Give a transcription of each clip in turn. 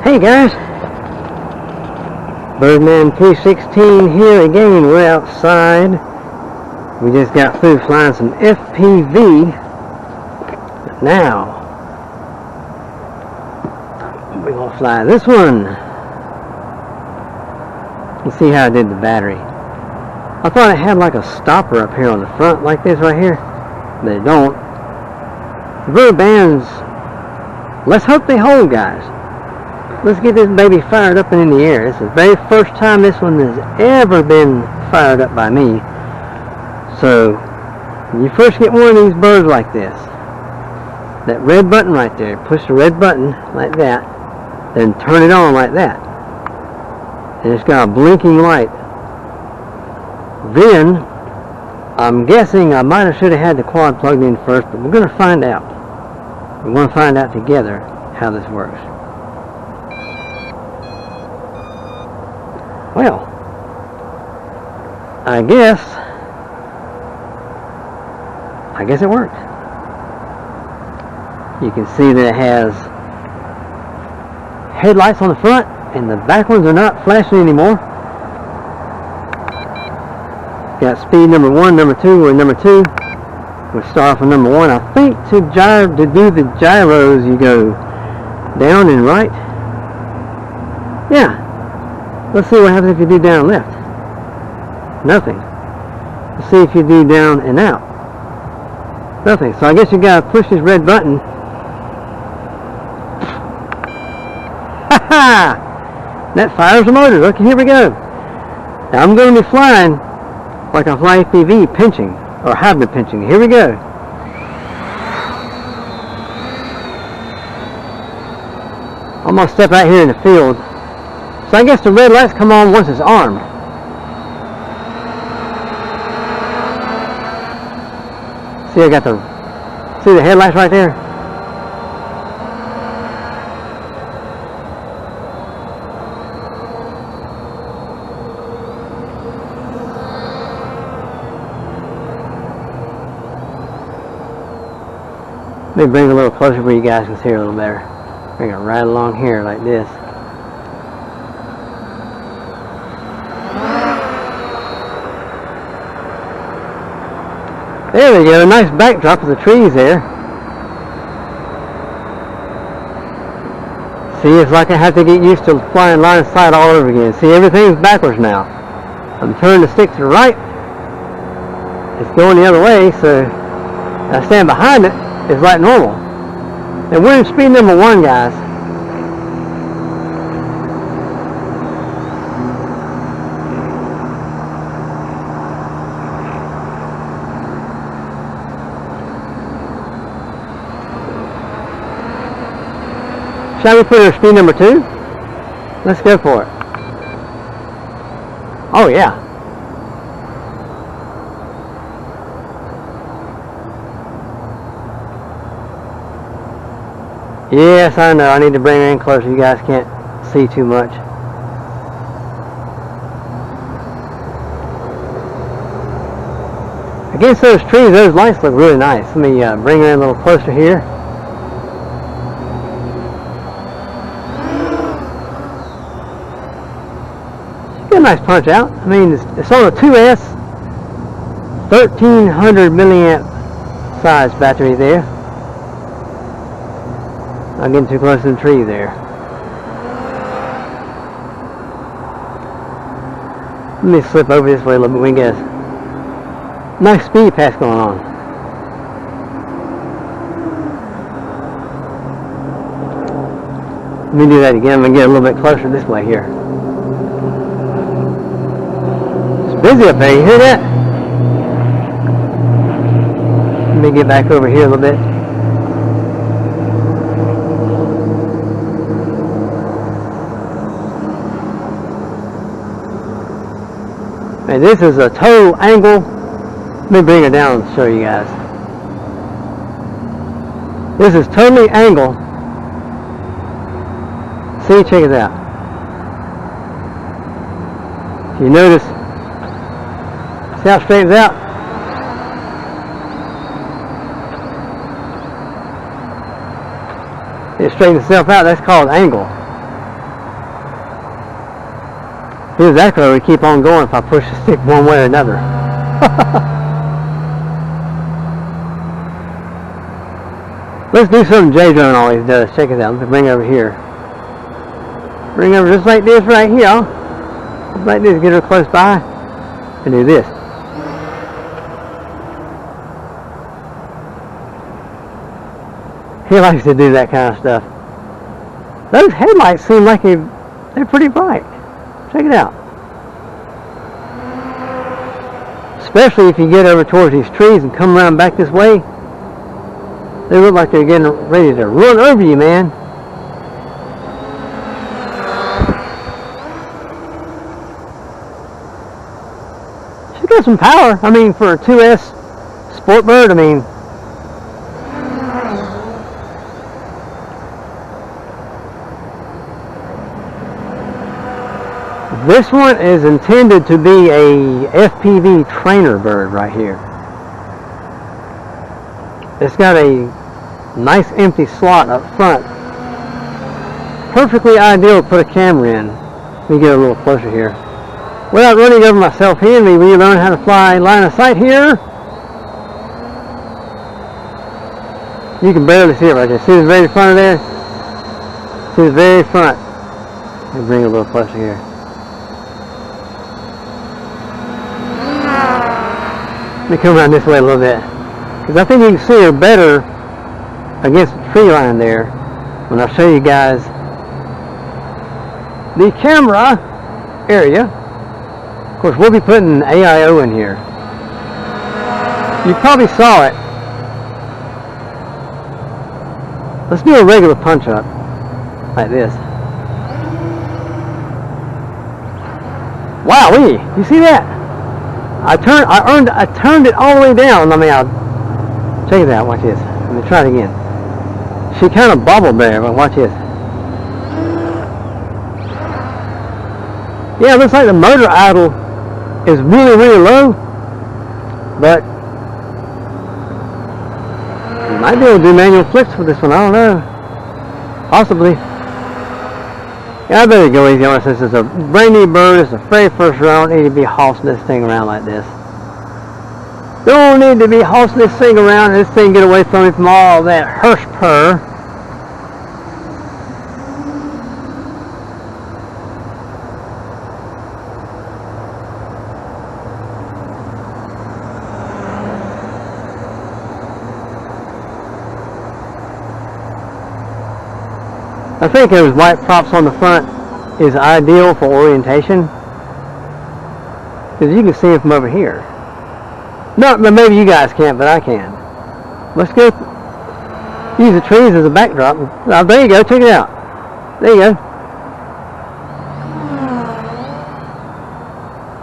Hey guys, Birdman 316 here again. We're outside. We just got through flying some FPV. But now we're gonna fly this one. Let's see how I did the battery. I thought it had like a stopper up here on the front like this right here, but it don't. The bird bands, let's hope they hold, guys. Let's get this baby fired up and in the air. This is the very first time this one has ever been fired up by me. So, when you first get one of these birds like this, that red button right there, push the red button like that, then turn it on like that. And it's got a blinking light. Then, I'm guessing I might have should have had the quad plugged in first, but we're going to find out. We're going to find out together how this works. Well, I guess it worked. You can see that it has headlights on the front, and the back ones are not flashing anymore. Got speed number 1, number 2, or number 2. We'll start off with number 1. I think to do the gyros, you go down and right. Yeah. Let's see what happens if you do down and left. Nothing. Let's see if you do down and out. Nothing. So I guess you gotta push this red button. Ha ha! That fires the motor. Look, here we go. Now I'm going to be flying like I fly FPV, pinching, or hybrid pinching. Here we go. I'm going to step out here in the field. So I guess the red lights come on once it's armed. See, I got see the headlights right there? Let me bring it a little closer where you guys can see it a little better. Bring it right along here like this. There we go, a nice backdrop of the trees there. See, it's like I have to get used to flying line of sight all over again. See, everything's backwards now. I'm turning the stick to the right. It's going the other way, so I stand behind it. It's like normal. And we're in speed number 1, guys. Shall we put her speed number 2? Let's go for it. Oh yeah. Yes, I know. I need to bring her in closer. You guys can't see too much. Against those trees, those lights look really nice. Let me bring her in a little closer here. Get a nice punch out. I mean, it's on a 2S, 1300 milliamp size battery there. I'm getting too close to the tree there. Let me slip over this way a little bit. We can get a nice speed pass going on. Let me do that again. I'm going to get a little bit closer this way here. It's busy up there. You hear that? Let me get back over here a little bit. And this is a total angle. Let me bring it down and show you guys. This is totally angle. See, check it out. If you notice, see how it straightens out? It straightens itself out. That's called angle. Here's echo. We keep on going if I push the stick one way or another. Let's do something J-Drone always does. Check it out. Let's bring it over here. Bring it over just like this right here. Just like this. Get her close by. And do this. He likes to do that kind of stuff. Those headlights seem like they're pretty bright. Check it out. Especially if you get over towards these trees and come around back this way. They look like they're getting ready to run over you, man. She's got some power. I mean, for a 2S Sport Bird, I mean, this one is intended to be a FPV trainer bird right here. It's got a nice empty slot up front. Perfectly ideal to put a camera in. Let me get a little closer here. Without running over myself here, we learn how to fly line of sight here. You can barely see it right there. See the very front of there? See the very front. Let me bring it a little closer here. Let me come around this way a little bit. Because I think you can see her better against the tree line there when I show you guys the camera area. Of course, we'll be putting AIO in here. You probably saw it. Let's do a regular punch up like this. Wowee! You see that? I turned it all the way down. I mean, check it out. Watch this. Let me try it again. She kind of bubbled there, but watch this. Yeah, it looks like the motor idle is really, really low, but you might be able to do manual flicks with this one. I don't know. Possibly. Yeah, I better go easy on it since it's a brand new bird. It's the very first round. I don't need to be horsing this thing around like this. Don't need to be horsing this thing around and this thing get away from me from all that hearse purr. I think those white props on the front is ideal for orientation because you can see it from over here. No, maybe you guys can't, but I can. Let's go use the trees as a backdrop. Oh, there you go. Check it out. There you go.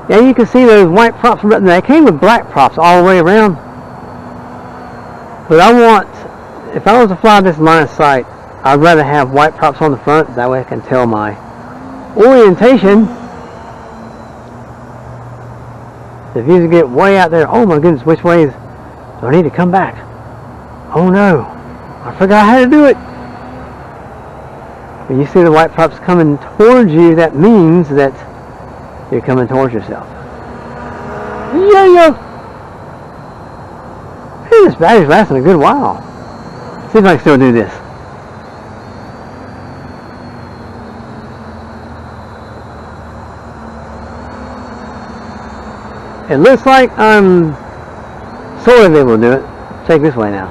Yeah, you can see those white props. They came with black props all the way around. But I want, if I was to fly this line of sight, I'd rather have white props on the front. That way I can tell my orientation. If you get way out there, oh my goodness, which way do I need to come back? Oh no, I forgot how to do it. When you see the white props coming towards you, that means that you're coming towards yourself. Yeah. Hey, this battery's lasting a good while. See if I can still do this. It looks like I'm sort of able to do it. Take this way now.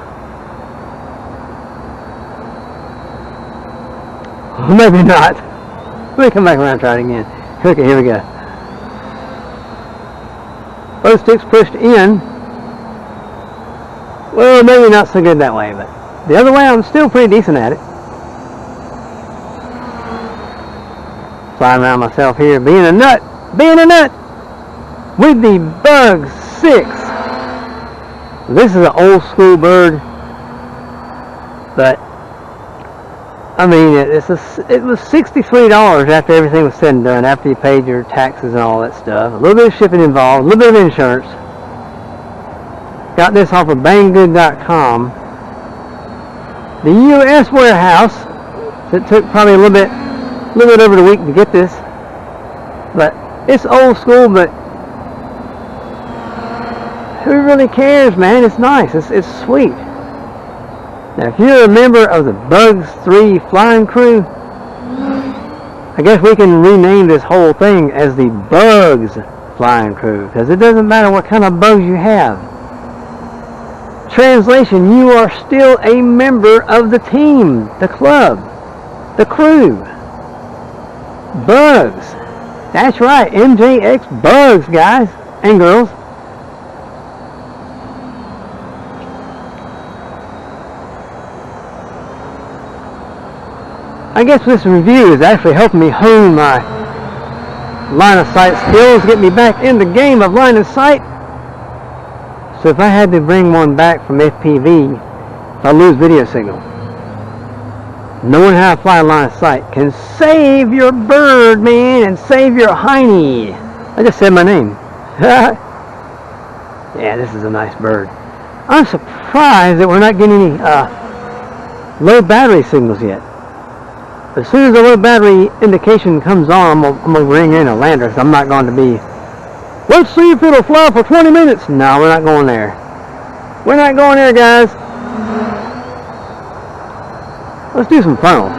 Maybe not. Let me come back around and try it again. Okay, here we go. Both sticks pushed in. Well, maybe not so good that way, but the other way I'm still pretty decent at it. Flying around myself here, being a nut. With the Bug 6. This is an old school bird, but I mean it was $63 after everything was said and done, after you paid your taxes and all that stuff. A little bit of shipping involved, a little bit of insurance. Got this off of banggood.com. The US warehouse, so it took probably a little bit over the week to get this, but It's old school, but who really cares, man? It's nice. It's sweet. Now, if you're a member of the Bugs 3 flying crew, I guess we can rename this whole thing as the Bugs flying crew, because it doesn't matter what kind of bugs you have. Translation, you are still a member of the team, the club, the crew. Bugs. That's right, MJX Bugs, guys and girls. I guess this review is actually helping me hone my line of sight skills, get me back in the game of line of sight. So if I had to bring one back from FPV, if I lose video signal, knowing how to fly a line of sight can save your bird, man, and save your hiney. I just said my name. Yeah, this is a nice bird. I'm surprised that we're not getting any low battery signals yet. As soon as the low battery indication comes on, I'm going to bring in a lander, because I'm not going to be, let's see if it'll fly for 20 minutes. No, we're not going there. We're not going there, guys. Let's do some funnels.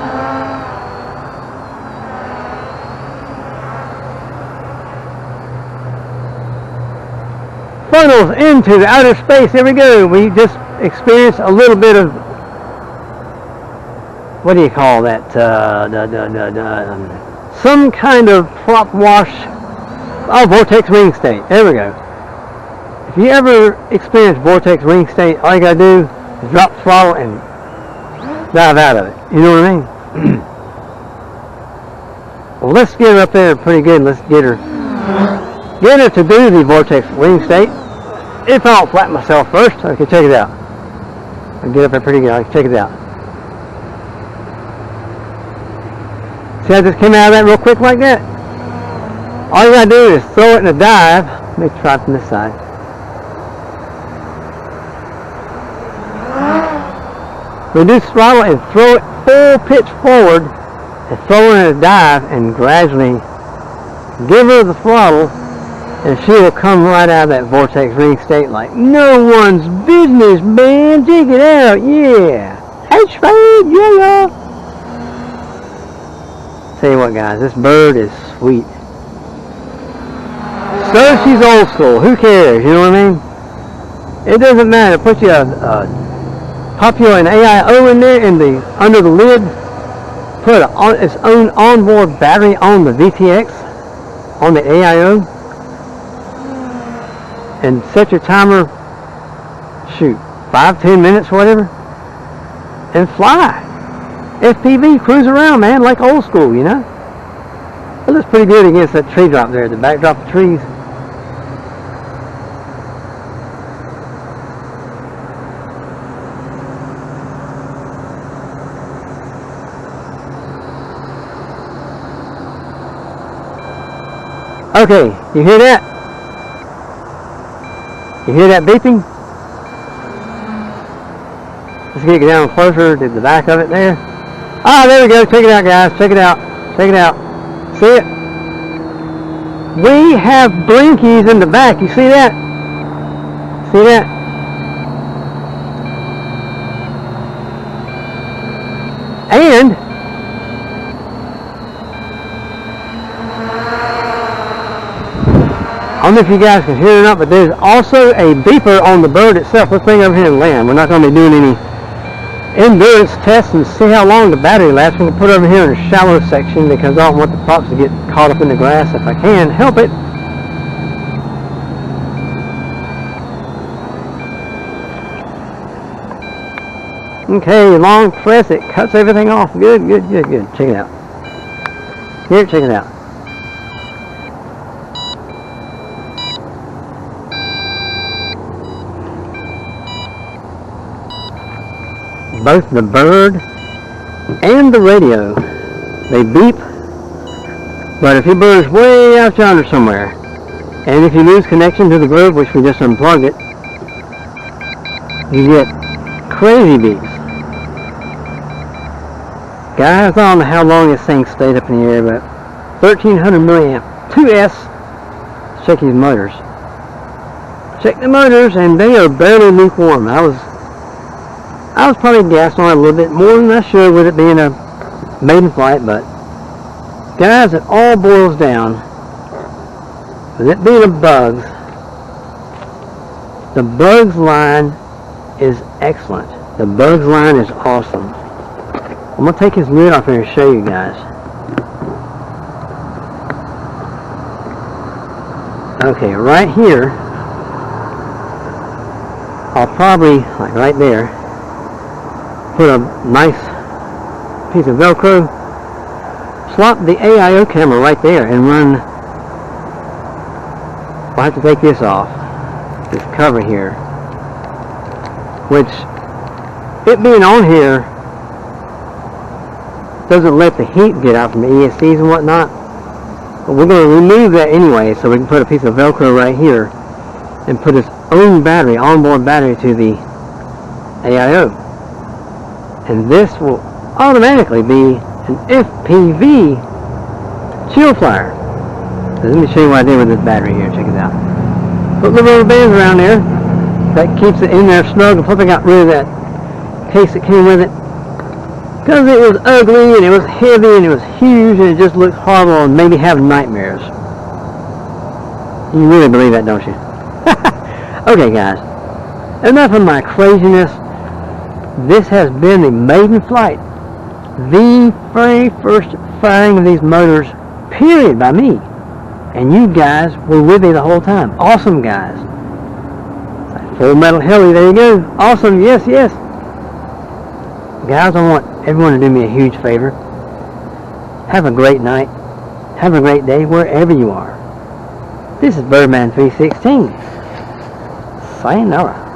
Funnels into the outer space. Here we go. We just experienced a little bit of, what do you call that? Some kind of prop wash. Oh, vortex ring state. There we go. If you ever experience vortex ring state, all you gotta do is drop the throttle and dive out of it. You know what I mean? Well, let's get her up there pretty good. Let's get her to do the vortex ring state. If I don't flatten myself first, okay, check it out. I'll get up there pretty good. I'll check it out. See, I just came out of that real quick like that. All you gotta do is throw it in a dive. Let me try it from this side. Reduce throttle and throw it full pitch forward, and throw it in a dive, and gradually give her the throttle, and she will come right out of that vortex ring state like no one's business, man. Dig it out, yeah. That's right, yeah. Tell you what, guys, this bird is sweet. So she's old school. Who cares? You know what I mean? It doesn't matter. Put you pop you an AIO in there under the lid. Put its own onboard battery on the VTX on the AIO, and set your timer. Shoot, 5-10 minutes, whatever, and fly. FPV, cruise around, man, like old school, you know. It looks pretty good against that tree drop there, the backdrop of trees. Okay, you hear that? You hear that beeping? Let's get down closer to the back of it there. Ah, there we go. Check it out, guys. Check it out. Check it out. See it? We have blinkies in the back. You see that? See that? And I don't know if you guys can hear it or not, but there's also a beeper on the bird itself. Let's bring it over here and land. We're not going to be doing any endurance tests and see how long the battery lasts. We're going to put it over here in a shallow section because I don't want the props to get caught up in the grass if I can help it. Okay, long press, it cuts everything off. Good. Check it out. Here, check it out. Both the bird and the radio, they beep, but if your bird's way out yonder somewhere, and if you lose connection to the grove, which we just unplugged it, you get crazy beeps. Guys, I don't know how long this thing stayed up in the air, but 1300 milliamp 2S check these motors. Check the motors, and they are barely lukewarm. I was probably gassed on it a little bit more than I should with it being a maiden flight, but guys, it all boils down with it being a bugs. The bugs line is excellent. The bugs line is awesome. I'm gonna take his lid off here and show you guys. Okay, right here, I'll probably, like right there, put a nice piece of Velcro, slot the AIO camera right there, and run. I'll have to take this off, this cover here, which, it being on here, doesn't let the heat get out from the ESCs and whatnot. But we're going to remove that anyway, so we can put a piece of Velcro right here and put its own battery, onboard battery, to the AIO. And this will automatically be an FPV chill flyer. So let me show you what I did with this battery here. Check it out. Put little rubber bands around there. That keeps it in there snug. And plus I got rid of that case that came with it, because it was ugly and it was heavy and it was huge and it just looked horrible and made me have nightmares. You really believe that, don't you? Okay guys, enough of my craziness. This has been the maiden flight, the very first firing of these motors, period, by me. And you guys were with me the whole time. Awesome guys. Full metal heli, there you go. Awesome, yes, yes. Guys, I want everyone to do me a huge favor. Have a great night. Have a great day wherever you are. This is Birdman 316. Sayonara.